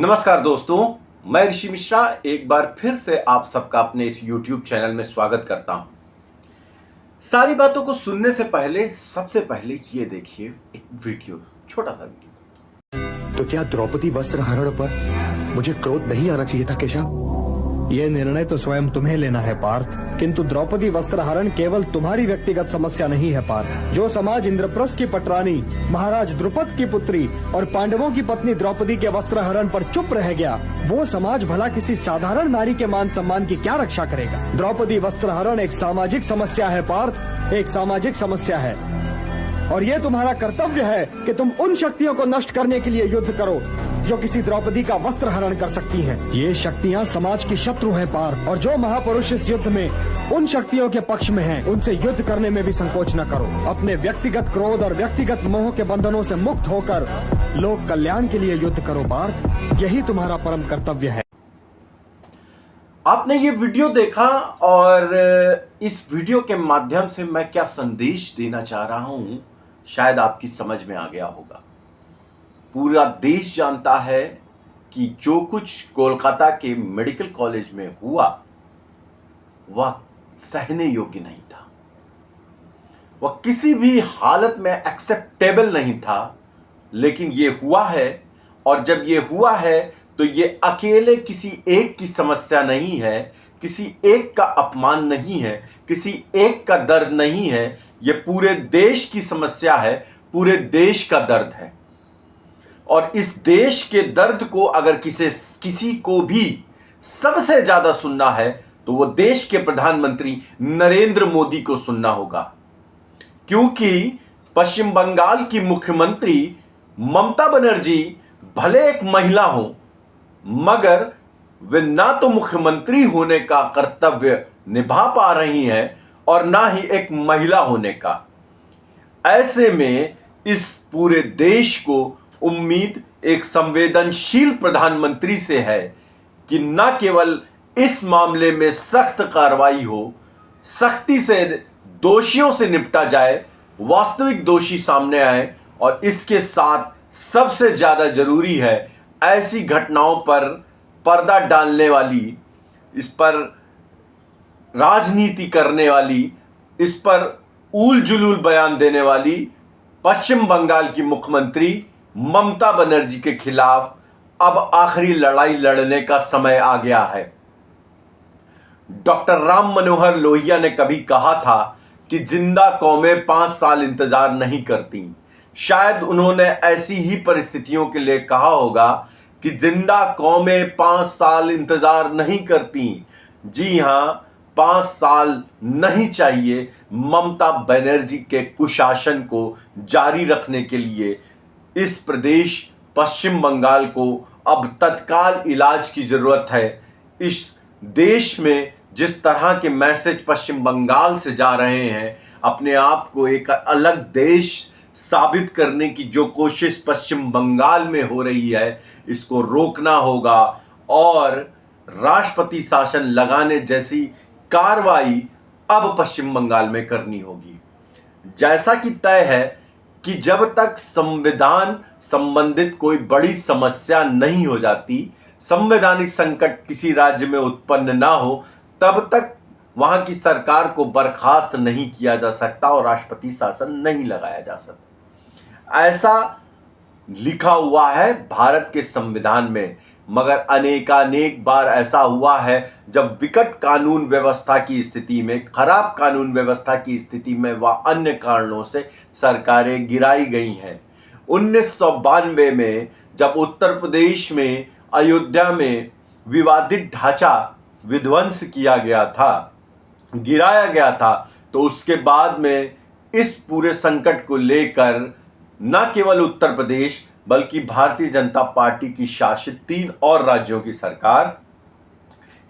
नमस्कार दोस्तों, मैं ऋषि मिश्रा एक बार फिर से आप सबका अपने इस YouTube चैनल में स्वागत करता हूं। सारी बातों को सुनने से पहले सबसे पहले ये देखिए एक वीडियो, छोटा सा वीडियो। तो क्या द्रौपदी वस्त्र हरण पर मुझे क्रोध नहीं आना चाहिए था केशव? ये निर्णय तो स्वयं तुम्हें लेना है पार्थ, किंतु द्रौपदी वस्त्र हरण केवल तुम्हारी व्यक्तिगत समस्या नहीं है पार्थ। जो समाज इंद्रप्रस्थ की पटरानी, महाराज द्रुपद की पुत्री और पांडवों की पत्नी द्रौपदी के वस्त्र हरण पर चुप रह गया, वो समाज भला किसी साधारण नारी के मान सम्मान की क्या रक्षा करेगा? द्रौपदी वस्त्र हरण एक सामाजिक समस्या है पार्थ, एक सामाजिक समस्या है, और ये तुम्हारा कर्तव्य है कि तुम उन शक्तियों को नष्ट करने के लिए युद्ध करो जो किसी द्रौपदी का वस्त्र हरण कर सकती हैं। ये शक्तियाँ समाज की शत्रु हैं पार्थ, और जो महापुरुष इस युद्ध में उन शक्तियों के पक्ष में हैं, उनसे युद्ध करने में भी संकोच न करो। अपने व्यक्तिगत क्रोध और व्यक्तिगत मोह के बंधनों से मुक्त होकर लोक कल्याण के लिए युद्ध करो पार्थ, यही तुम्हारा परम कर्तव्य है। आपने ये वीडियो देखा और इस वीडियो के माध्यम से मैं क्या संदेश देना चाह रहा हूं, शायद आपकी समझ में आ गया होगा। पूरा देश जानता है कि जो कुछ कोलकाता के मेडिकल कॉलेज में हुआ वह सहने योग्य नहीं था, वह किसी भी हालत में एक्सेप्टेबल नहीं था, लेकिन ये हुआ है। और जब ये हुआ है तो ये अकेले किसी एक की समस्या नहीं है, किसी एक का अपमान नहीं है, किसी एक का दर्द नहीं है, ये पूरे देश की समस्या है, पूरे देश का दर्द है। और इस देश के दर्द को अगर किसी को भी सबसे ज्यादा सुनना है तो वो देश के प्रधानमंत्री नरेंद्र मोदी को सुनना होगा, क्योंकि पश्चिम बंगाल की मुख्यमंत्री ममता बनर्जी भले एक महिला हो, मगर वे ना तो मुख्यमंत्री होने का कर्तव्य निभा पा रही हैं और ना ही एक महिला होने का। ऐसे में इस पूरे देश को उम्मीद एक संवेदनशील प्रधानमंत्री से है कि न केवल इस मामले में सख्त कार्रवाई हो, सख्ती से दोषियों से निपटा जाए, वास्तविक दोषी सामने आए, और इसके साथ सबसे ज्यादा जरूरी है ऐसी घटनाओं पर पर्दा डालने वाली, इस पर राजनीति करने वाली, इस पर ऊल जुलूल बयान देने वाली पश्चिम बंगाल की मुख्यमंत्री ममता बनर्जी के खिलाफ अब आखिरी लड़ाई लड़ने का समय आ गया है। डॉक्टर राम मनोहर लोहिया ने कभी कहा था कि जिंदा कौमें 5 साल इंतजार नहीं करती। शायद उन्होंने ऐसी ही परिस्थितियों के लिए कहा होगा कि जिंदा कौमें 5 साल इंतजार नहीं करती। जी हां, 5 साल नहीं चाहिए ममता बनर्जी के कुशासन को जारी रखने के लिए। इस प्रदेश पश्चिम बंगाल को अब तत्काल इलाज की जरूरत है। इस देश में जिस तरह के मैसेज पश्चिम बंगाल से जा रहे हैं, अपने आप को एक अलग देश साबित करने की जो कोशिश पश्चिम बंगाल में हो रही है, इसको रोकना होगा और राष्ट्रपति शासन लगाने जैसी कार्रवाई अब पश्चिम बंगाल में करनी होगी। जैसा कि तय है कि जब तक संविधान संबंधित कोई बड़ी समस्या नहीं हो जाती, संवैधानिक संकट किसी राज्य में उत्पन्न ना हो, तब तक वहां की सरकार को बर्खास्त नहीं किया जा सकता और राष्ट्रपति शासन नहीं लगाया जा सकता। ऐसा लिखा हुआ है भारत के संविधान में। मगर अनेकानेक बार ऐसा हुआ है जब विकट कानून व्यवस्था की स्थिति में, खराब कानून व्यवस्था की स्थिति में व अन्य कारणों से सरकारें गिराई गई हैं। 1992 में जब उत्तर प्रदेश में अयोध्या में विवादित ढांचा विध्वंस किया गया था, गिराया गया था, तो उसके बाद में इस पूरे संकट को लेकर न केवल उत्तर प्रदेश बल्कि भारतीय जनता पार्टी की शासित 3 और राज्यों की सरकार,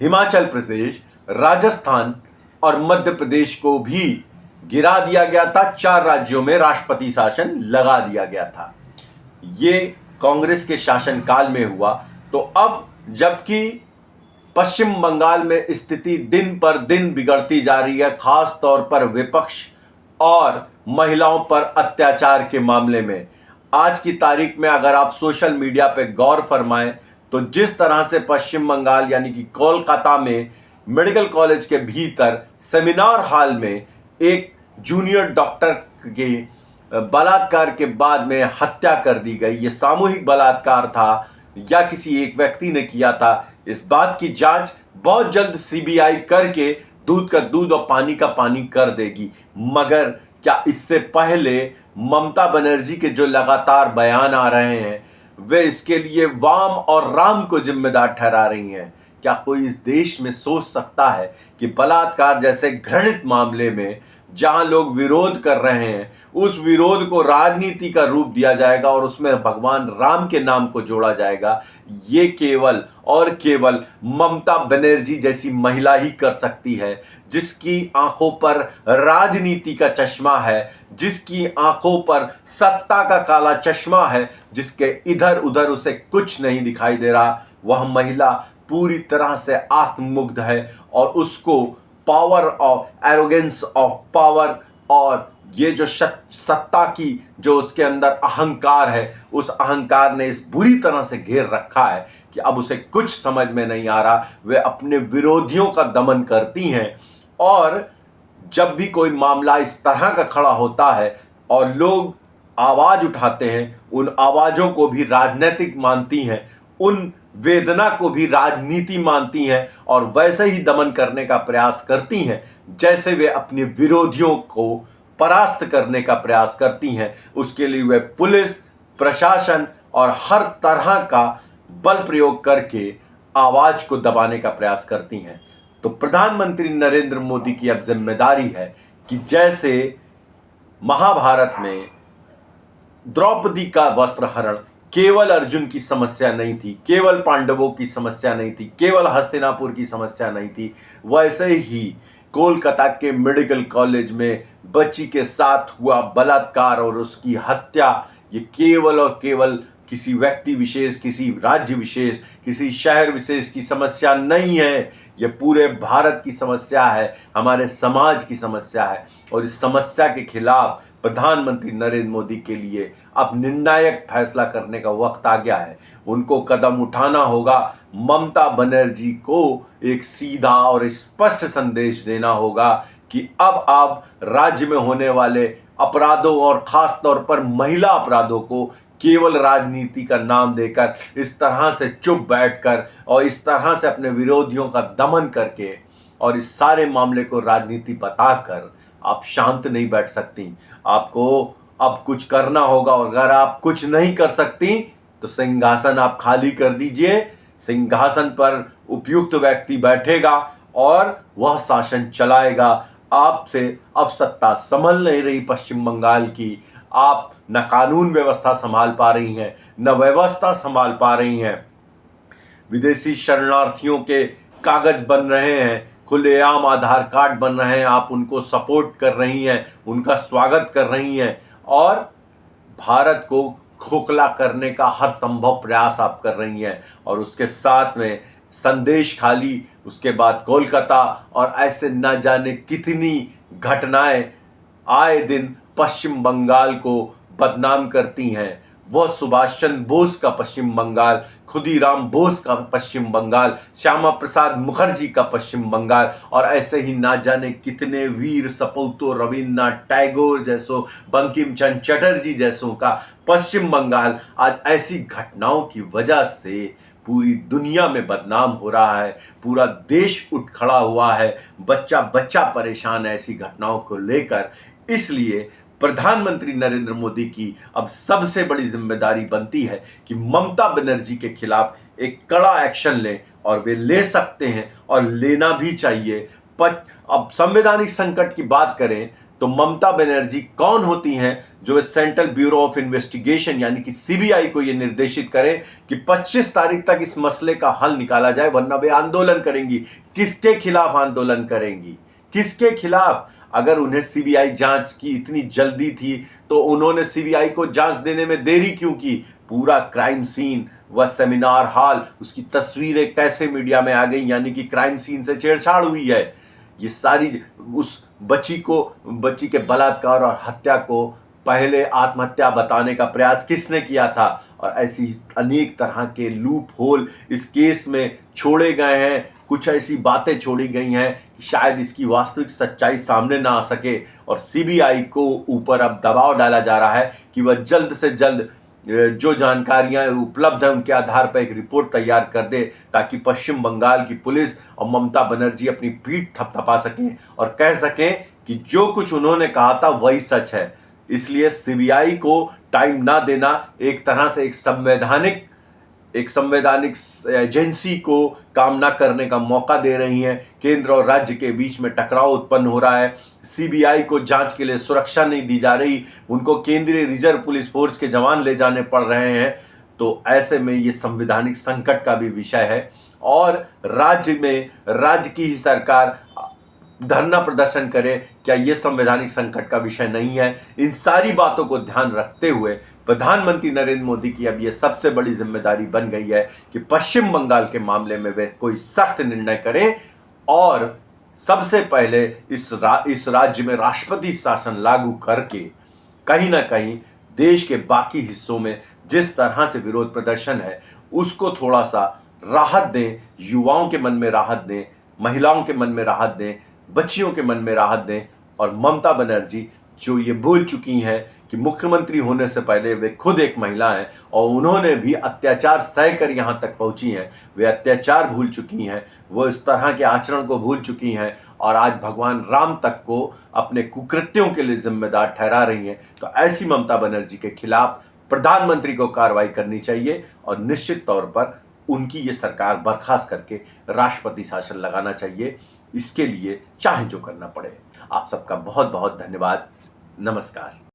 हिमाचल प्रदेश, राजस्थान और मध्य प्रदेश को भी गिरा दिया गया था। 4 राज्यों में राष्ट्रपति शासन लगा दिया गया था। ये कांग्रेस के शासनकाल में हुआ। तो अब जबकि पश्चिम बंगाल में स्थिति दिन पर दिन बिगड़ती जा रही है, खास तौर पर विपक्ष और महिलाओं पर अत्याचार के मामले में, आज की तारीख में अगर आप सोशल मीडिया पे गौर फरमाएं तो जिस तरह से पश्चिम बंगाल यानी कि कोलकाता में मेडिकल कॉलेज के भीतर सेमिनार हॉल में एक जूनियर डॉक्टर के बलात्कार के बाद में हत्या कर दी गई, ये सामूहिक बलात्कार था या किसी एक व्यक्ति ने किया था, इस बात की जांच बहुत जल्द सीबीआई करके दूध का दूध और पानी का पानी कर देगी। मगर क्या इससे पहले ममता बनर्जी के जो लगातार बयान आ रहे हैं वे इसके लिए वाम और राम को जिम्मेदार ठहरा रही हैं? क्या कोई इस देश में सोच सकता है कि बलात्कार जैसे घृणित मामले में जहां लोग विरोध कर रहे हैं उस विरोध को राजनीति का रूप दिया जाएगा और उसमें भगवान राम के नाम को जोड़ा जाएगा? ये केवल और केवल ममता बनर्जी जैसी महिला ही कर सकती है, जिसकी आंखों पर राजनीति का चश्मा है, जिसकी आंखों पर सत्ता का काला चश्मा है, जिसके इधर उधर उसे कुछ नहीं दिखाई दे रहा। वह महिला पूरी तरह से आत्ममुग्ध है और उसको power of arrogance of power और ये जो सत्ता की जो उसके अंदर अहंकार है, उस अहंकार ने इस बुरी तरह से घेर रखा है कि अब उसे कुछ समझ में नहीं आ रहा। वे अपने विरोधियों का दमन करती हैं और जब भी कोई मामला इस तरह का खड़ा होता है और लोग आवाज उठाते हैं, उन आवाजों को भी राजनीतिक मानती हैं, उन वेदना को भी राजनीति मानती हैं और वैसे ही दमन करने का प्रयास करती हैं जैसे वे अपने विरोधियों को परास्त करने का प्रयास करती हैं। उसके लिए वे पुलिस प्रशासन और हर तरह का बल प्रयोग करके आवाज को दबाने का प्रयास करती हैं। तो प्रधानमंत्री नरेंद्र मोदी की अब जिम्मेदारी है कि जैसे महाभारत में द्रौपदी का वस्त्रहरण केवल अर्जुन की समस्या नहीं थी, केवल पांडवों की समस्या नहीं थी, केवल हस्तिनापुर की समस्या नहीं थी, वैसे ही कोलकाता के मेडिकल कॉलेज में बच्ची के साथ हुआ बलात्कार और उसकी हत्या ये केवल और केवल किसी व्यक्ति विशेष, किसी राज्य विशेष, किसी शहर विशेष की समस्या नहीं है। ये पूरे भारत की समस्या है, हमारे समाज की समस्या है और इस समस्या के खिलाफ प्रधानमंत्री नरेंद्र मोदी के लिए अब निर्णायक फैसला करने का वक्त आ गया है। उनको कदम उठाना होगा। ममता बनर्जी को एक सीधा और स्पष्ट संदेश देना होगा कि अब आप राज्य में होने वाले अपराधों और खास तौर पर महिला अपराधों को केवल राजनीति का नाम देकर इस तरह से चुप बैठकर और इस तरह से अपने विरोधियों का दमन करके और इस सारे मामले को राजनीति बताकर आप शांत नहीं बैठ सकती। आपको अब कुछ करना होगा और अगर आप कुछ नहीं कर सकती तो सिंहासन आप खाली कर दीजिए। सिंहासन पर उपयुक्त व्यक्ति बैठेगा और वह शासन चलाएगा। आपसे अब सत्ता संभल नहीं रही पश्चिम बंगाल की। आप न कानून व्यवस्था संभाल पा रही हैं, न व्यवस्था संभाल पा रही हैं। विदेशी शरणार्थियों के कागज बन रहे हैं, खुलेआम आधार कार्ड बन रहे हैं, आप उनको सपोर्ट कर रही हैं, उनका स्वागत कर रही हैं और भारत को खोखला करने का हर संभव प्रयास आप कर रही हैं। और उसके साथ में संदेश खाली, उसके बाद कोलकाता और ऐसे न जाने कितनी घटनाएं आए दिन पश्चिम बंगाल को बदनाम करती हैं। वह सुभाष चंद्र बोस का पश्चिम बंगाल, खुदीराम बोस का पश्चिम बंगाल, श्यामा प्रसाद मुखर्जी का पश्चिम बंगाल और ऐसे ही ना जाने कितने वीर सपूतों, रविन्द्रनाथ टैगोर जैसों, बंकिम चंद्र चटर्जी जैसों का पश्चिम बंगाल आज ऐसी घटनाओं की वजह से पूरी दुनिया में बदनाम हो रहा है। पूरा देश उठ खड़ा हुआ है, बच्चा बच्चा परेशान है ऐसी घटनाओं को लेकर। इसलिए प्रधानमंत्री नरेंद्र मोदी की अब सबसे बड़ी जिम्मेदारी बनती है कि ममता बनर्जी के खिलाफ एक कड़ा एक्शन लें और वे ले सकते हैं और लेना भी चाहिए। अब संवैधानिक संकट की बात करें तो ममता बनर्जी कौन होती हैं जो सेंट्रल ब्यूरो ऑफ इन्वेस्टिगेशन यानी कि सीबीआई को यह निर्देशित करें कि 25 तारीख तक इस मसले का हल निकाला जाए, वरना वे आंदोलन करेंगी। किसके खिलाफ आंदोलन करेंगी? किसके खिलाफ? अगर उन्हें सीबीआई जांच की इतनी जल्दी थी तो उन्होंने सीबीआई को जांच देने में देरी क्यों की? पूरा क्राइम सीन, वह सेमिनार हॉल, उसकी तस्वीरें कैसे मीडिया में आ गई, यानी कि क्राइम सीन से छेड़छाड़ हुई है। ये सारी उस बच्ची के बलात्कार और हत्या को पहले आत्महत्या बताने का प्रयास किसने किया था, और ऐसी अनेक तरह के लूप होल इस केस में छोड़े गए हैं। कुछ ऐसी बातें छोड़ी गई हैं कि शायद इसकी वास्तविक सच्चाई सामने ना आ सके, और सीबीआई को ऊपर अब दबाव डाला जा रहा है कि वह जल्द से जल्द जो जानकारियां उपलब्ध हैं उनके आधार पर एक रिपोर्ट तैयार कर दे, ताकि पश्चिम बंगाल की पुलिस और ममता बनर्जी अपनी पीठ थपथपा सकें और कह सकें कि जो कुछ उन्होंने कहा था वही सच है। इसलिए सीबीआई को टाइम ना देना एक तरह से एक संवैधानिक एजेंसी को काम ना करने का मौका दे रही हैं। केंद्र और राज्य के बीच में टकराव उत्पन्न हो रहा है। सीबीआई को जांच के लिए सुरक्षा नहीं दी जा रही, उनको केंद्रीय रिजर्व पुलिस फोर्स के जवान ले जाने पड़ रहे हैं। तो ऐसे में ये संवैधानिक संकट का भी विषय है, और राज्य की ही सरकार धरना प्रदर्शन करे, क्या यह संवैधानिक संकट का विषय नहीं है? इन सारी बातों को ध्यान रखते हुए प्रधानमंत्री नरेंद्र मोदी की अब यह सबसे बड़ी जिम्मेदारी बन गई है कि पश्चिम बंगाल के मामले में वे कोई सख्त निर्णय करें, और सबसे पहले इस राज्य में राष्ट्रपति शासन लागू करके कहीं ना कहीं देश के बाकी हिस्सों में जिस तरह से विरोध प्रदर्शन है उसको थोड़ा सा राहत दें, युवाओं के मन में राहत दें, महिलाओं के मन में राहत दें, बच्चियों के मन में राहत दें। और ममता बनर्जी जो ये भूल चुकी हैं कि मुख्यमंत्री होने से पहले वे खुद एक महिला हैं और उन्होंने भी अत्याचार सह कर यहाँ तक पहुँची हैं, वे अत्याचार भूल चुकी हैं, वो इस तरह के आचरण को भूल चुकी हैं, और आज भगवान राम तक को अपने कुकृत्यों के लिए जिम्मेदार ठहरा रही हैं। तो ऐसी ममता बनर्जी के खिलाफ प्रधानमंत्री को कार्रवाई करनी चाहिए, और निश्चित तौर पर उनकी ये सरकार बर्खास्त करके राष्ट्रपति शासन लगाना चाहिए। इसके लिए चाहे जो करना पड़े। आप सबका बहुत बहुत धन्यवाद। नमस्कार।